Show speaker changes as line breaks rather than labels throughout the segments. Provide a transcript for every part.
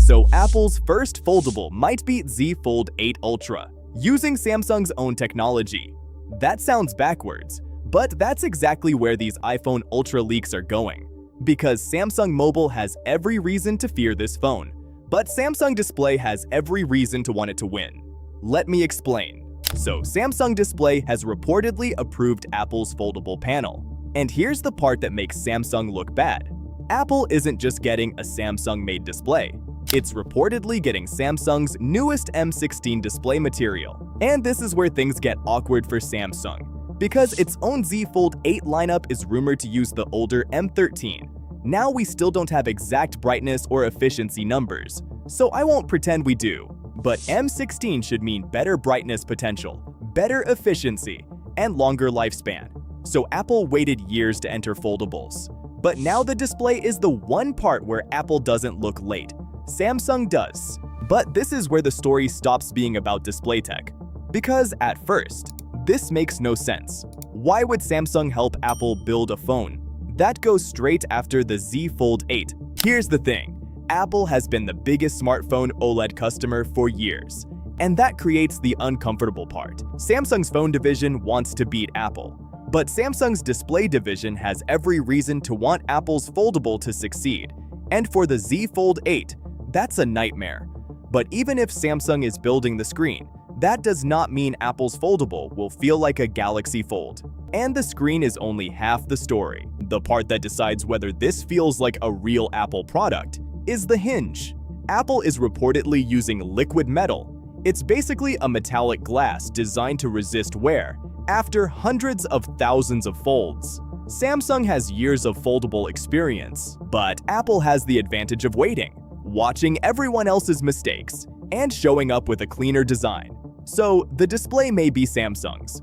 So Apple's first foldable might be Z Fold 8 Ultra, using Samsung's own technology. That sounds backwards, but that's exactly where these iPhone Ultra leaks are going, because Samsung Mobile has every reason to fear this phone, but Samsung Display has every reason to want it to win. Let me explain. So Samsung Display has reportedly approved Apple's foldable panel, and here's the part that makes Samsung look bad. Apple isn't just getting a Samsung-made display. It's reportedly getting Samsung's newest M16 display material. And this is where things get awkward for Samsung, because its own Z Fold 8 lineup is rumored to use the older M13. Now we still don't have exact brightness or efficiency numbers, so I won't pretend we do. But M16 should mean better brightness potential, better efficiency, and longer lifespan. So Apple waited years to enter foldables. But now the display is the one part where Apple doesn't look late. Samsung does. But this is where the story stops being about display tech. Because at first, this makes no sense. Why would Samsung help Apple build a phone that goes straight after the Z Fold 8? Here's the thing. Apple has been the biggest smartphone OLED customer for years, and that creates the uncomfortable part. Samsung's phone division wants to beat Apple, but Samsung's display division has every reason to want Apple's foldable to succeed. And for the Z Fold 8, that's a nightmare. But even if Samsung is building the screen, that does not mean Apple's foldable will feel like a Galaxy Fold. And the screen is only half the story. The part that decides whether this feels like a real Apple product is the hinge. Apple is reportedly using liquid metal. It's basically a metallic glass designed to resist wear after hundreds of thousands of folds. Samsung has years of foldable experience, but Apple has the advantage of waiting, watching everyone else's mistakes, and showing up with a cleaner design. So the display may be Samsung's,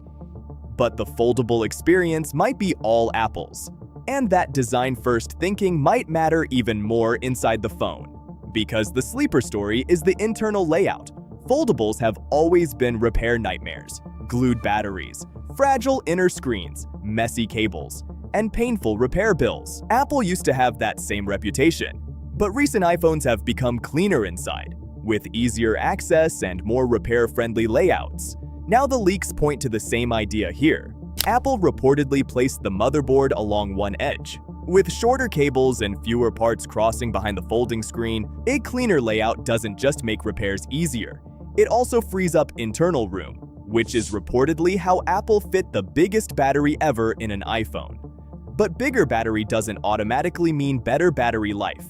but the foldable experience might be all Apple's. And that design-first thinking might matter even more inside the phone, because the sleeper story is the internal layout. Foldables have always been repair nightmares: glued batteries, fragile inner screens, messy cables, and painful repair bills. Apple used to have that same reputation, but recent iPhones have become cleaner inside, with easier access and more repair-friendly layouts. Now the leaks point to the same idea here. Apple reportedly placed the motherboard along one edge. With shorter cables and fewer parts crossing behind the folding screen, a cleaner layout doesn't just make repairs easier, it also frees up internal room, which is reportedly how Apple fit the biggest battery ever in an iPhone. But bigger battery doesn't automatically mean better battery life,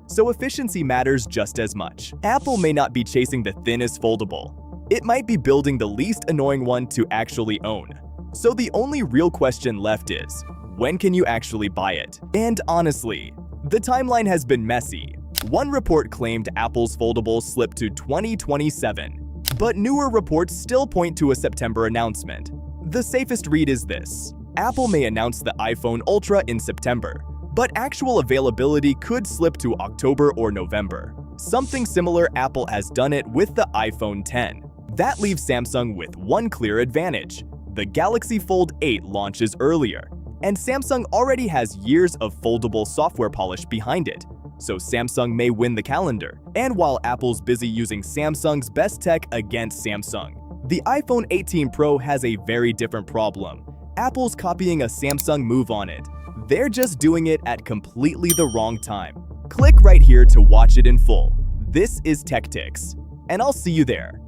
so efficiency matters just as much. Apple may not be chasing the thinnest foldable. It might be building the least annoying one to actually own. So the only real question left is, when can you actually buy it? And honestly, the timeline has been messy. One report claimed Apple's foldable slipped to 2027, but newer reports still point to a September announcement. The safest read is this: Apple may announce the iPhone Ultra in September, but actual availability could slip to October or November. Something similar Apple has done it with the iPhone X. That leaves Samsung with one clear advantage. The Galaxy Fold 8 launches earlier, and Samsung already has years of foldable software polish behind it, so Samsung may win the calendar. And while Apple's busy using Samsung's best tech against Samsung, the iPhone 18 Pro has a very different problem. Apple's copying a Samsung move on it. They're just doing it at completely the wrong time. Click right here to watch it in full. This is Techtics, and I'll see you there.